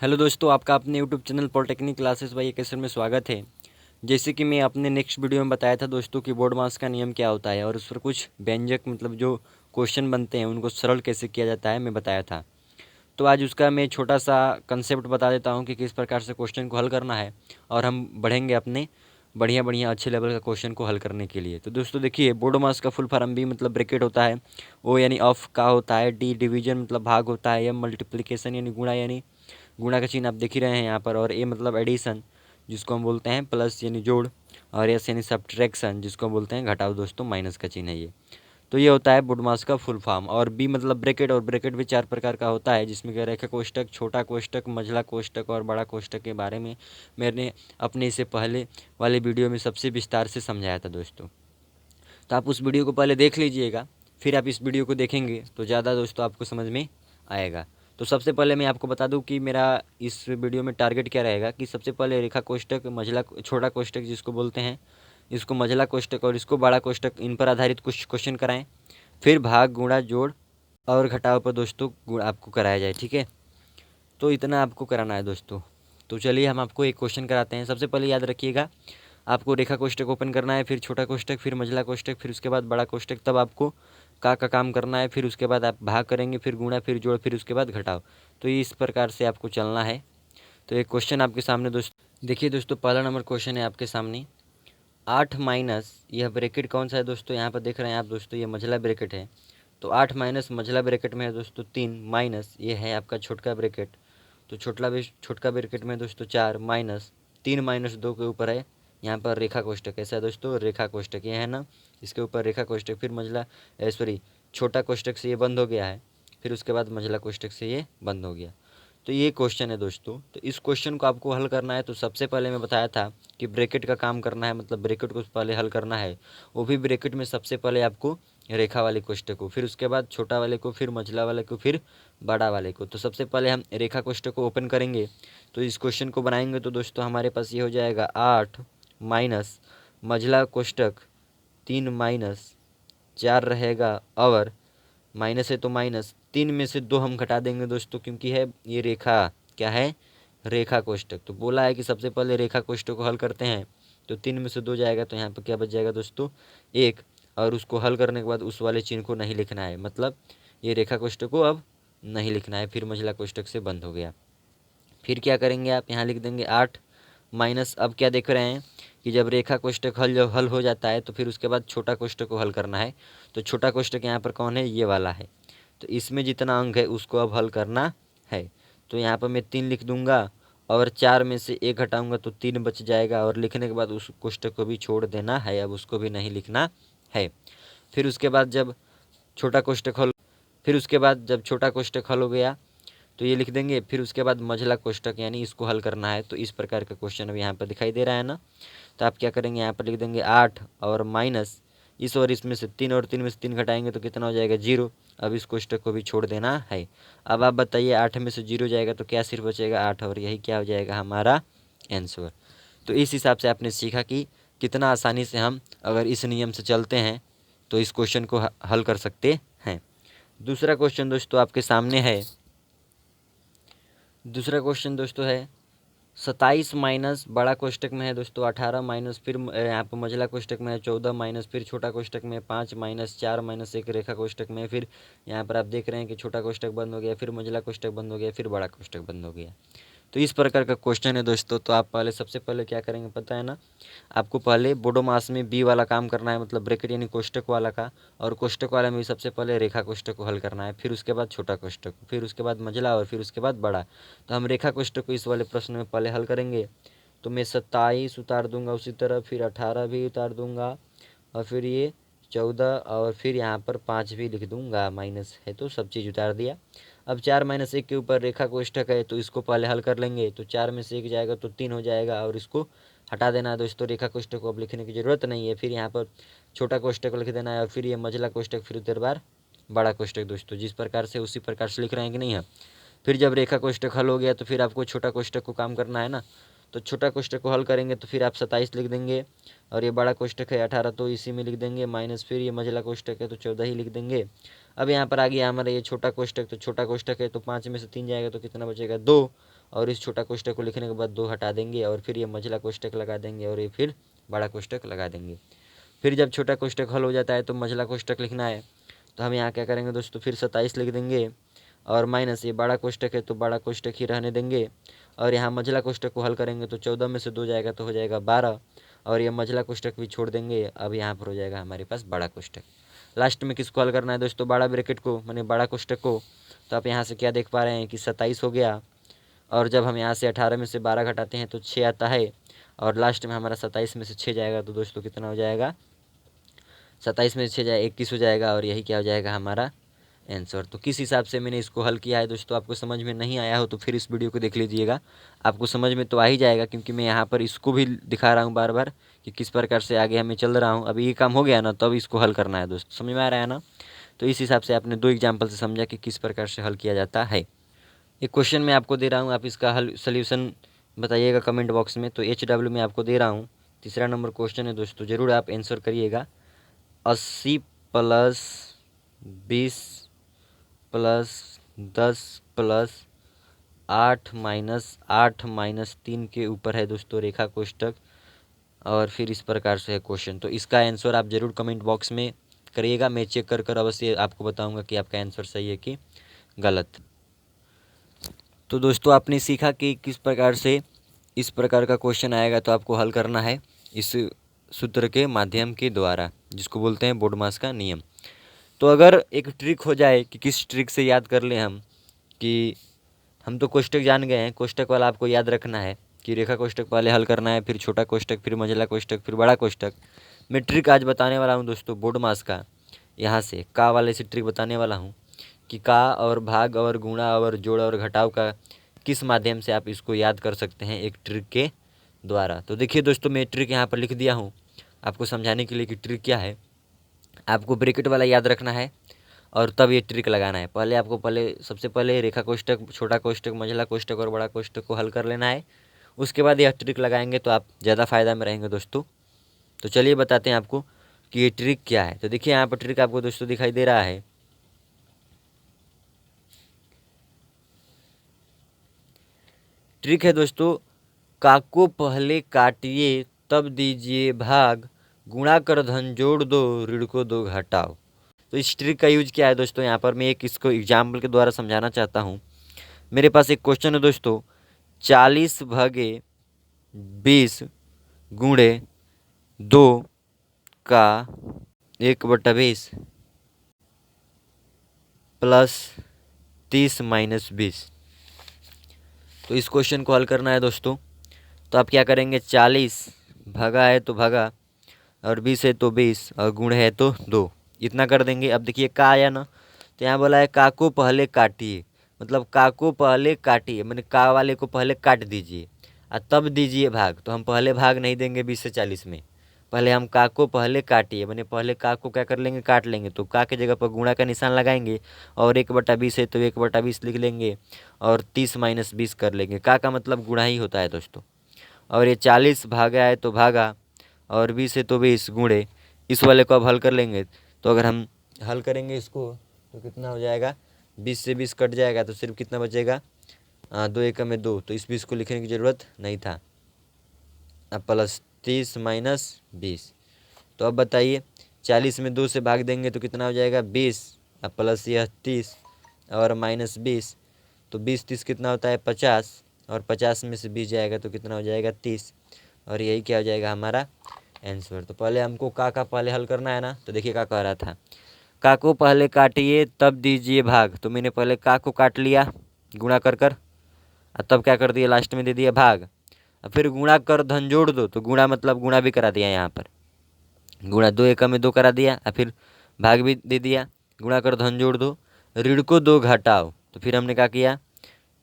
Hello दोस्तों, आपका अपने YouTube channel polytechnic classes by Kesar में स्वागत है। जैसे कि मैं अपने नेक्स्ट वीडियो में बताया था दोस्तों कि बोर्ड मास का नियम क्या होता है और उस पर कुछ व्यंजक मतलब जो क्वेश्चन बनते हैं उनको सरल कैसे किया जाता है मैं बताया था। तो आज उसका मैं छोटा सा कंसेप्ट बता देता हूँ कि किस प्रकार से क्वेश्चन को हल करना है और हम बढ़ेंगे अपने बढ़िया बढ़िया अच्छे लेवल का क्वेश्चन को हल करने के लिए। तो दोस्तों देखिए, बोर्ड मास का फुल फॉर्म बी मतलब ब्रैकेट होता है, ओ यानी ऑफ का होता है, डी डिवीजन मतलब भाग होता है, एम मल्टीप्लिकेशन यानी गुणा यानी गुणा का चिन्ह आप देख ही रहे हैं यहाँ पर, और ए मतलब एडिशन जिसको हम बोलते हैं प्लस यानी जोड़, और एस यानी सब्ट्रैक्शन जिसको हम बोलते हैं घटाव दोस्तों, माइनस का चिन्ह है ये। तो ये होता है बुडमास का फुल फॉर्म। और बी मतलब ब्रैकेट, और ब्रैकेट भी चार प्रकार का होता है जिसमें क्या रेखा कोष्टक, छोटा कोष्टक, मझला कोष्टक और बड़ा कोष्टक के बारे में मैंने अपने इससे पहले वाले वीडियो में सबसे विस्तार से समझाया था दोस्तों। तो आप उस वीडियो को पहले देख लीजिएगा, फिर आप इस वीडियो को देखेंगे तो ज़्यादा दोस्तों आपको समझ में आएगा। तो सबसे पहले मैं आपको बता दूं कि मेरा इस वीडियो में टारगेट क्या रहेगा कि सबसे पहले रेखा कोष्टक, मझला छोटा कोष्टक जिसको बोलते हैं, इसको मझला कोष्टक और इसको बड़ा कोष्टक, इन पर आधारित कुछ क्वेश्चन कराएं। फिर भाग, गुणा, जोड़ और घटाव पर दोस्तों गुण आपको कराया जाए, ठीक है। तो इतना आपको कराना है दोस्तों। तो चलिए हम आपको एक क्वेश्चन कराते हैं। सबसे पहले याद रखिएगा, आपको रेखा कोष्टक ओपन करना है, फिर छोटा कोष्टक, फिर मझला कोष्टक, फिर उसके बाद बड़ा कोष्टक, तब आपको का काम करना है। फिर उसके बाद आप भाग करेंगे, फिर गुणा, फिर जोड़, फिर उसके बाद घटाव। तो इस प्रकार से आपको चलना है। तो एक क्वेश्चन आपके सामने दोस्तों देखिए दोस्तों, पहला नंबर क्वेश्चन है आपके सामने। 8 माइनस, यह ब्रैकेट कौन सा है दोस्तों, यहाँ पर देख रहे हैं आप दोस्तों, ये मझला ब्रैकेट है। तो 8 माइनस मझला ब्रैकेट में है दोस्तों 3, माइनस ये है आपका छोटका ब्रैकेट। तो छोटका ब्रैकेट में दोस्तों 4 माइनस 3 माइनस 2 के ऊपर है यहाँ पर रेखा कोष्टक। कैसा है दोस्तों, रेखा कोष्टक ये है ना, इसके ऊपर रेखा कोष्टक, फिर मझला सॉरी छोटा कोष्टक से ये बंद हो गया है, फिर उसके बाद मझला कोष्टक से ये बंद हो गया। तो ये क्वेश्चन है दोस्तों। तो इस क्वेश्चन को आपको हल करना है। तो सबसे पहले मैं बताया था कि ब्रैकेट का काम करना है, मतलब ब्रैकेट को पहले हल करना है। वो भी ब्रैकेट में सबसे पहले आपको रेखा वाले कोष्टक को, फिर उसके बाद छोटा वाले को, फिर मझला वाले को, फिर बड़ा वाले को। तो सबसे पहले हम रेखा कोष्टक को ओपन करेंगे। तो इस क्वेश्चन को बनाएंगे तो दोस्तों हमारे पास ये हो जाएगा 8 माइनस मझला कोष्टक 3 माइनस 4 रहेगा, और माइनस है तो माइनस 3 में से 2 हम घटा देंगे दोस्तों, क्योंकि है ये रेखा, क्या है, रेखा कोष्टक। तो बोला है कि सबसे पहले रेखा कोष्टक को हल करते हैं। तो 3 में से 2 जाएगा तो यहाँ पर क्या बच जाएगा दोस्तों, 1। और उसको हल करने के बाद उस वाले चिन्ह को नहीं लिखना है, मतलब ये रेखा कोष्टक को अब नहीं लिखना है। फिर मझला कोष्टक से बंद हो गया। फिर क्या करेंगे, आप यहाँ लिख देंगे 8 माइनस, अब क्या देख रहे हैं कि जब रेखा कोष्टक हल हो जाता है तो फिर उसके बाद छोटा कोष्टक को हल करना है। तो छोटा कोष्टक यहाँ पर कौन है, ये वाला है। तो इसमें जितना अंक है उसको अब हल करना है। तो यहाँ पर मैं 3 लिख दूंगा, और 4 में से 1 घटाऊंगा तो 3 बच जाएगा, और लिखने के बाद उस कोष्टक को भी छोड़ देना है, अब उसको भी नहीं लिखना है। फिर उसके बाद जब छोटा कोष्टक हल फिर उसके बाद जब छोटा कोष्टक हल हो गया तो ये लिख देंगे। फिर उसके बाद मझला कोष्टक यानी इसको हल करना है। तो इस प्रकार का क्वेश्चन अब यहाँ पर दिखाई दे रहा है ना। तो आप क्या करेंगे, यहाँ पर लिख देंगे 8 और माइनस इस और इसमें से 3, और 3 में से 3 घटाएंगे तो कितना हो जाएगा, 0। अब इस कोष्टक को भी छोड़ देना है। अब आप बताइए, 8 में से 0 जाएगा तो क्या सिर्फ बचेगा 8, और यही क्या हो जाएगा हमारा आंसर। तो इस हिसाब से आपने सीखा कि कितना आसानी से हम अगर इस नियम से चलते हैं तो इस क्वेश्चन को हल कर सकते हैं। दूसरा क्वेश्चन दोस्तों आपके सामने है। दूसरा क्वेश्चन दोस्तों है 27 माइनस बड़ा कोष्टक में है दोस्तों 18, माइनस फिर यहाँ पर मझला कोष्टक में है 14, माइनस फिर छोटा कोष्टक में 5, माइनस 4 माइनस 1 रेखा कोष्टक में। फिर यहाँ पर आप देख रहे हैं कि छोटा कोष्टक बंद हो गया, फिर मझला कोष्टक बंद हो गया, फिर बड़ा कोष्टक बंद हो गया। तो इस प्रकार का क्वेश्चन है दोस्तों। तो आप पहले सबसे पहले क्या करेंगे पता है ना, आपको पहले बोडो मास में बी वाला काम करना है, मतलब ब्रैकेट यानी कोष्टक वाला का, और कोष्टक वाले में भी सबसे पहले रेखा कोष्टक को हल करना है, फिर उसके बाद छोटा कोष्टक, फिर उसके बाद मझला, और फिर उसके बाद बड़ा। तो हम रेखा कोष्टक को इस वाले प्रश्न में पहले हल करेंगे। तो मैं 27 उतार दूंगा, उसी तरह फिर 18 भी उतार दूंगा, और फिर ये 14, और फिर यहाँ पर 5 भी लिख दूंगा, माइनस है तो सब चीज़ उतार दिया। अब 4 माइनस 1 के ऊपर रेखा कोष्टक है तो इसको पहले हल कर लेंगे। तो 4 में से 1 जाएगा तो 3 हो जाएगा, और इसको हटा देना है दोस्तों। रेखा कोष्टक को अब लिखने की ज़रूरत नहीं है। फिर यहाँ पर छोटा कोष्टक लिख देना है, और फिर ये मझला कोष्टक, फिर उधर बार बड़ा कोष्टक दोस्तों, जिस प्रकार से उसी प्रकार से लिख रहे हैं कि नहीं है। फिर जब रेखा कोष्टक हल हो गया तो फिर आपको छोटा कोष्टक को काम करना है ना। तो छोटा कोष्टक को हल करेंगे तो फिर आप 27 लिख देंगे, और ये बड़ा कोष्टक है 18 तो इसी में लिख देंगे, माइनस फिर ये मझला कोष्टक है तो 14 ही लिख देंगे। अब यहाँ पर आ गया हमारा ये छोटा कोष्टक, तो छोटा कोष्टक है तो 5 में से 3 जाएगा तो कितना बचेगा, 2। और इस छोटा कोष्टक को लिखने के बाद 2 हटा देंगे और फिर ये मझला कोष्टक लगा देंगे और ये फिर बड़ा कोष्टक लगा देंगे। फिर जब छोटा कोष्टक हल हो जाता है तो मझला कोष्टक लिखना है, तो हम यहाँ क्या करेंगे दोस्तों, फिर 27 लिख देंगे और माइनस ये बड़ा कोष्टक है तो बड़ा कोष्टक ही रहने देंगे और यहाँ मझला कोष्टक को हल करेंगे तो 14 में से 2 जाएगा तो हो जाएगा 12 और ये मझला कोष्टक भी छोड़ देंगे। अब यहाँ पर हो जाएगा हमारे पास बड़ा कोष्टक। लास्ट में किसको हल करना है दोस्तों, बड़ा ब्रैकेट को, माने बड़ा कोष्टक को। तो आप यहाँ से क्या देख पा रहे हैं कि 27 हो गया और जब हम यहाँ से 18 में से 12 घटाते हैं तो 6 आता है और लास्ट में हमारा 27 में से 6 जाएगा तो दोस्तों कितना हो जाएगा, 27 में से 6 जाए 21 हो जाएगा और यही क्या हो जाएगा हमारा आंसर। तो किस हिसाब से मैंने इसको हल किया है दोस्तों, आपको समझ में नहीं आया हो तो फिर इस वीडियो को देख लीजिएगा, आपको समझ में तो आ ही जाएगा, क्योंकि मैं यहाँ पर इसको भी दिखा रहा हूँ बार बार कि किस प्रकार से आगे हमें चल रहा हूँ। अभी ये काम हो गया ना, तब इसको हल करना है दोस्तों, समझ में आ रहा है ना। तो इस हिसाब से आपने 2 एग्जाम्पल से समझा कि किस प्रकार से हल किया जाता है। एक क्वेश्चन मैं आपको दे रहा हूँ, आप इसका हल सोल्यूशन बताइएगा कमेंट बॉक्स में। तो HW में आपको दे रहा हूँ, 3रा नंबर क्वेश्चन है दोस्तों, ज़रूर आप आंसर करिएगा। 80 plus 20 plus 10 plus 8 minus 8 minus 3 के ऊपर है दोस्तों रेखा कोष्टक और फिर इस प्रकार से है क्वेश्चन। तो इसका आंसर आप ज़रूर कमेंट बॉक्स में करिएगा, मैं चेक कर कर अवश्य आपको बताऊंगा कि आपका आंसर सही है कि गलत। तो दोस्तों आपने सीखा कि किस प्रकार से इस प्रकार का क्वेश्चन आएगा तो आपको हल करना है इस सूत्र के माध्यम के द्वारा, जिसको बोलते हैं बोडमास का नियम। तो अगर एक ट्रिक हो जाए कि किस ट्रिक से याद कर लें हम, कि हम तो कोष्टक जान गए हैं, कोष्टक वाला आपको याद रखना है कि रेखा कोष्टक पहले हल करना है, फिर छोटा कोष्टक, फिर मझला कोष्टक, फिर बड़ा कोष्टक। मैं ट्रिक आज बताने वाला हूँ दोस्तों बोडमास का, यहाँ से का वाले से ट्रिक बताने वाला हूँ कि का और भाग और गुणा और जोड़ और घटाव का किस माध्यम से आप इसको याद कर सकते हैं एक ट्रिक के द्वारा। तो देखिए दोस्तों, मैं ट्रिक यहाँ पर लिख दिया हूँ आपको समझाने के लिए कि ट्रिक क्या है। आपको ब्रैकेट वाला याद रखना है और तब ये ट्रिक लगाना है। पहले सबसे पहले रेखा कोष्टक, छोटा कोष्टक, मझला कोष्टक और बड़ा कोष्टक को हल कर लेना है। उसके बाद यह ट्रिक लगाएंगे तो आप ज़्यादा फायदा में रहेंगे दोस्तों। तो चलिए बताते हैं आपको कि ये ट्रिक क्या है। तो देखिए यहाँ पर ट्रिक आपको दोस्तों दिखाई दे रहा है। ट्रिक है दोस्तों, का को पहले काटिए तब दीजिए भाग, गुणा कर धन जोड़ दो, ऋण को दो घटाओ। तो इस ट्रिक का यूज क्या है दोस्तों, यहाँ पर मैं एक इसको एग्जाम्पल के द्वारा समझाना चाहता हूँ। मेरे पास एक क्वेश्चन है दोस्तों, 40 भागे 20 गुणे 2 का 1/20 प्लस 30 माइनस 20। तो इस क्वेश्चन को हल करना है दोस्तों। तो आप क्या करेंगे, 40 भागा है तो भागा और 20 है तो 20 और गुण है तो 2, इतना कर देंगे। अब देखिए का आया ना, तो यहाँ बोला है का को पहले काटिए, मतलब का को पहले काटिए मैंने का वाले को पहले काट दीजिए और तब दीजिए भाग। तो हम पहले भाग नहीं देंगे 20 से 40 में, पहले हम का को पहले काटिए, मैंने पहले का को क्या कर लेंगे, काट लेंगे। तो का के जगह पर गुणा का निशान लगाएंगे और 1/20 है तो 1/20 लिख लेंगे और 30 माइनस 20 कर लेंगे। का मतलब गुणा ही होता है दोस्तों। और ये 40 भागा है तो भागा और 20 है तो 20 गुणे, इस वाले को अब हल कर लेंगे। तो अगर हम हल करेंगे इसको तो कितना हो जाएगा, 20 से 20 कट जाएगा तो सिर्फ कितना बचेगा, 2 एकम में 2, तो इस 20 को लिखने की ज़रूरत नहीं था। अब प्लस 30 माइनस 20। तो अब बताइए 40 में 2 से भाग देंगे तो कितना हो जाएगा 20, अब प्लस यह 30 और माइनस 20, तो 20 30 कितना होता है 50 और 50 में से 20 जाएगा तो कितना हो जाएगा 30 और यही क्या हो जाएगा हमारा आंसर। तो पहले हमको का पहले हल करना है ना। तो देखिए क्या कह रहा था, का को पहले काटिए तब दीजिए भाग। तो मैंने पहले का को काट लिया गुणा कर कर और तब क्या कर दिया लास्ट में दे दिया भाग। और फिर गुणा कर धन जोड़ दो, तो गुणा मतलब गुणा भी करा दिया, यहाँ पर गुणा 2 एकम में 2 करा दिया और फिर भाग भी दे दिया, गुणा कर धन जोड़ दो, ऋण को 2 घटाओ। तो फिर हमने क्या किया,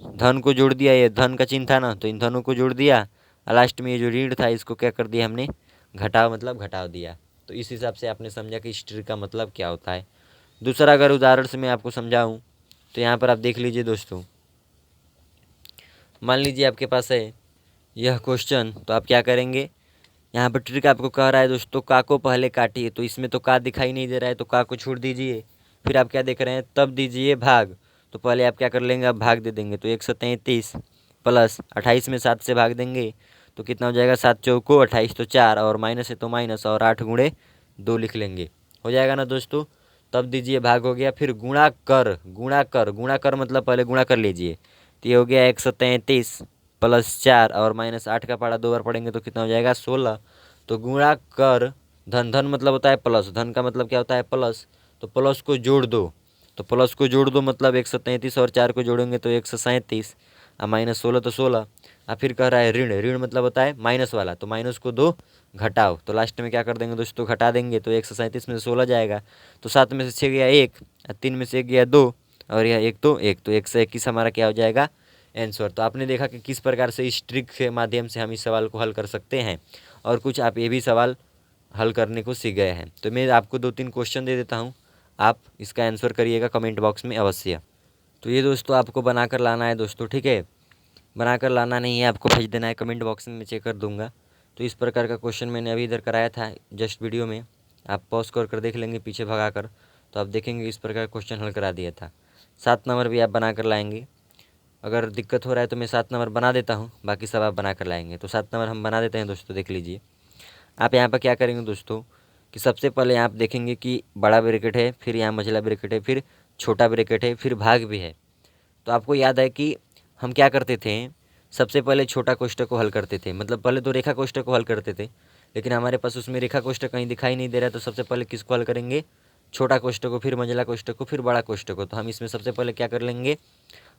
धन को जोड़ दिया, ये धन का चिन्ह था ना तो इन धनों को जोड़ दिया और लास्ट में ये जो ऋण था इसको क्या कर दिया हमने, घटाओ मतलब घटाव दिया। तो इस हिसाब से आपने समझा कि इस ट्रिक का मतलब क्या होता है। दूसरा अगर उदाहरण से मैं आपको समझाऊं तो यहाँ पर आप देख लीजिए दोस्तों, मान लीजिए आपके पास है यह क्वेश्चन, तो आप क्या करेंगे, यहाँ पर ट्रिक आपको कह रहा है दोस्तों का को पहले काटिए, तो इसमें तो का दिखाई नहीं दे रहा है तो का को छोड़ दीजिए। फिर आप क्या देख रहे हैं, तब दीजिए भाग। तो पहले आप क्या कर लेंगे, आप भाग दे देंगे तो 133 प्लस 28 में 7 से भाग देंगे तो कितना हो जाएगा, 7 चौको 28 तो 4, और माइनस है तो माइनस, और 8 गुणे 2 लिख लेंगे। हो जाएगा ना दोस्तों। तब दीजिए भाग हो गया, फिर गुणा कर, गुणा कर, गुणा कर मतलब पहले गुणा कर लीजिए। तो ये हो गया 133 प्लस 4 और माइनस 8 का पढ़ा 2 बार पढ़ेंगे तो कितना हो जाएगा 16। तो गुणा कर, धन, धन मतलब होता है प्लस, धन का मतलब क्या होता है प्लस, तो प्लस को जोड़ दो। तो प्लस को जोड़ दो मतलब 133 और 4 को जोड़ेंगे तो 137, और माइनस 16 तो 16। और फिर कह रहा है ऋण, ऋण मतलब होता है माइनस वाला, तो माइनस को 2 घटाओ, तो लास्ट में क्या कर देंगे दोस्तों, घटा देंगे तो 137 में से 16 जाएगा, तो 7 में से 6 गया 1, 3 में से 1 गया 2, और यह 1 तो 1, तो 121 हमारा क्या हो जाएगा आंसर। तो आपने देखा कि किस प्रकार से इस ट्रिक के माध्यम से हम इस सवाल को हल कर सकते हैं, और कुछ आप ये भी सवाल हल करने को सीख गए हैं। तो मैं आपको 2-3 क्वेश्चन दे देता हूँ, आप इसका आंसर करिएगा कमेंट बॉक्स में अवश्य। तो ये दोस्तों आपको बना कर लाना है दोस्तों, ठीक है, बना कर लाना नहीं है, आपको भेज देना है, कमेंट बॉक्स में मैं चेक कर दूंगा। तो इस प्रकार का क्वेश्चन मैंने अभी इधर कराया था जस्ट वीडियो में, आप पॉज कर देख लेंगे पीछे भगा कर, तो आप देखेंगे इस प्रकार क्वेश्चन हल करा दिया था। 7 नंबर भी आप बना कर लाएंगे। अगर दिक्कत हो रहा है तो मैं 7 नंबर बना देता हूँ, बाकी सब आप बना कर लाएंगे। तो 7 नंबर हम बना देते हैं दोस्तों, देख लीजिए। आप यहाँ पर क्या करेंगे दोस्तों कि सबसे पहले आप देखेंगे कि बड़ा ब्रैकेट है, फिर यहाँ मझला ब्रैकेट है, फिर छोटा ब्रैकेट है, फिर भाग भी है। तो आपको याद है कि हम क्या करते थे, सबसे पहले छोटा कोष्ठक को हल करते थे, मतलब पहले तो रेखा कोष्ठक को हल करते थे, लेकिन हमारे पास उसमें रेखा कोष्ठक कहीं दिखाई नहीं दे रहा है, तो सबसे पहले किसको हल करेंगे, छोटा कोष्ठक को, फिर मंझला कोष्ठक को, फिर बड़ा कोष्ठक को। तो हम इसमें सबसे पहले क्या कर लेंगे,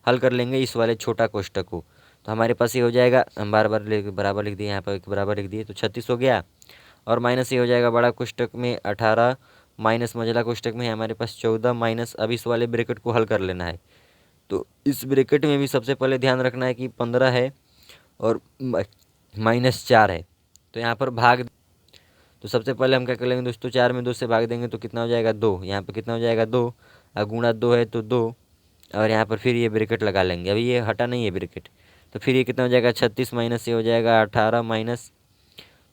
हल कर लेंगे इस वाले छोटा कोष्ठक को। तो हमारे पास ये हो जाएगा, हम बार बार बराबर लिख दिए, यहाँ पर एक बराबर लिख दिए, तो 36 हो गया, और माइनस ये हो जाएगा बड़ा कोष्ठक में 18, माइनस मझला कोष्ठक में है हमारे पास 14, माइनस अब इस वाले ब्रैकेट को हल कर लेना है। तो इस ब्रैकेट में भी सबसे पहले ध्यान रखना है कि 15 है और -4 है, तो यहाँ पर भाग। तो सबसे पहले हम क्या कर लेंगे दोस्तों, 4 में 2 से भाग देंगे तो कितना हो जाएगा 2, यहाँ पर कितना हो जाएगा 2, और गुणा 2 है तो 2, और यहाँ पर फिर ये ब्रैकेट लगा लेंगे, अभी ये हटा नहीं है ब्रैकेट, तो फिर ये कितना हो जाएगा 36 माइनस ये हो जाएगा 18 माइनस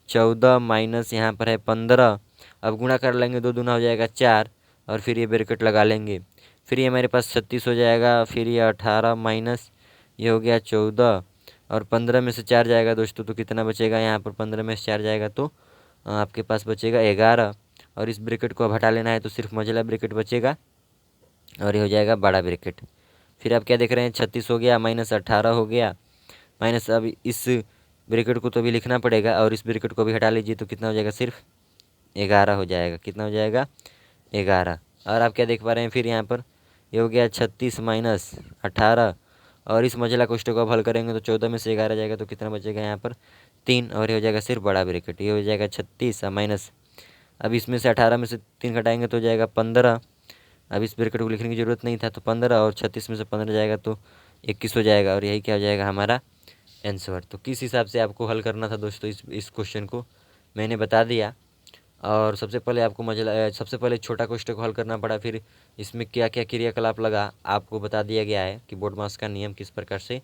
14 माइनस यहाँ पर है 15, अब गुणा कर लेंगे 2 दूना हो जाएगा 4, और फिर ये ब्रैकेट लगा लेंगे, फिर ये हमारे पास 36 हो जाएगा, फिर ये 18 माइनस ये हो गया 14, और 15 में से 4 जाएगा दोस्तों तो कितना बचेगा, यहाँ पर 15 में से 4 जाएगा तो आपके पास बचेगा 11, और इस ब्रैकेट को अब हटा लेना है तो सिर्फ मझला ब्रैकेट बचेगा, और ये हो जाएगा बड़ा ब्रैकेट। फिर आप क्या देख रहे हैं, 36 हो गया माइनस 18 हो गया, माइनस अब इस ब्रैकेट को तो अभी लिखना पड़ेगा, और इस ब्रैकेट को भी हटा लीजिए तो कितना हो जाएगा, सिर्फ 11 हो जाएगा, कितना हो जाएगा 11। और आप क्या देख पा रहे हैं, फिर यहाँ पर ये हो गया 36 माइनस 18, और इस मझला कोष्ठक को अब हल करेंगे तो 14 में से 11 जाएगा तो कितना बचेगा यहाँ पर 3, और ये हो जाएगा सिर्फ बड़ा ब्रैकेट, ये हो जाएगा 36 माइनस अब इसमें से 18 में से 3 घटाएंगे तो हो जाएगा 15, अब इस ब्रैकेट को लिखने की ज़रूरत नहीं था, तो 15 और 36 में से 15 जाएगा तो 21 हो जाएगा, और यही क्या हो जाएगा हमारा आंसर। तो किस हिसाब से आपको हल करना था दोस्तों इस क्वेश्चन को मैंने बता दिया। और सबसे पहले आपको सबसे पहले छोटा कोष्ठक को हल करना पड़ा, फिर इसमें क्या क्या क्रियाकलाप लगा आपको बता दिया गया है कि बोर्ड मास का नियम किस प्रकार से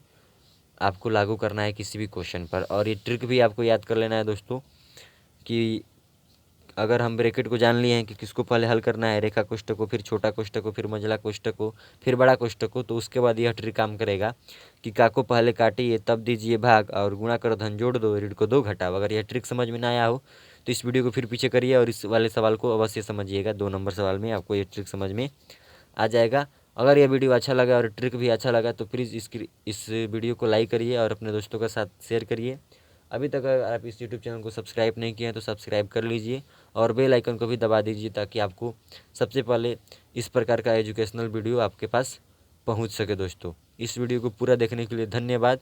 आपको लागू करना है किसी भी क्वेश्चन पर। और ये ट्रिक भी आपको याद कर लेना है दोस्तों कि अगर हम ब्रैकेट को जान लिए हैं कि किसको पहले हल करना है, रेखा कोष्ठक को, फिर छोटा कोष्ठक को, फिर मझला कोष्ठक को, फिर बड़ा कोष्ठक को, तो उसके बाद यह ट्रिक काम करेगा कि का को पहले काटिए तब दीजिए भाग, और गुणा करो धन जोड़ दो, ऋण को 2 घटाओ। अगर यह ट्रिक समझ में ना आया हो तो इस वीडियो को फिर पीछे करिए और इस वाले सवाल को अवश्य समझिएगा। 2 नंबर सवाल में आपको ये ट्रिक समझ में आ जाएगा। अगर यह वीडियो अच्छा लगा और ट्रिक भी अच्छा लगा तो प्लीज़ इस वीडियो को लाइक करिए और अपने दोस्तों के साथ शेयर करिए। अभी तक अगर आप इस यूट्यूब चैनल को सब्सक्राइब नहीं किए हैं तो सब्सक्राइब कर लीजिए, और बेल आइकन को भी दबा दीजिए ताकि आपको सबसे पहले इस प्रकार का एजुकेशनल वीडियो आपके पास पहुंच सके। दोस्तों इस वीडियो को पूरा देखने के लिए धन्यवाद।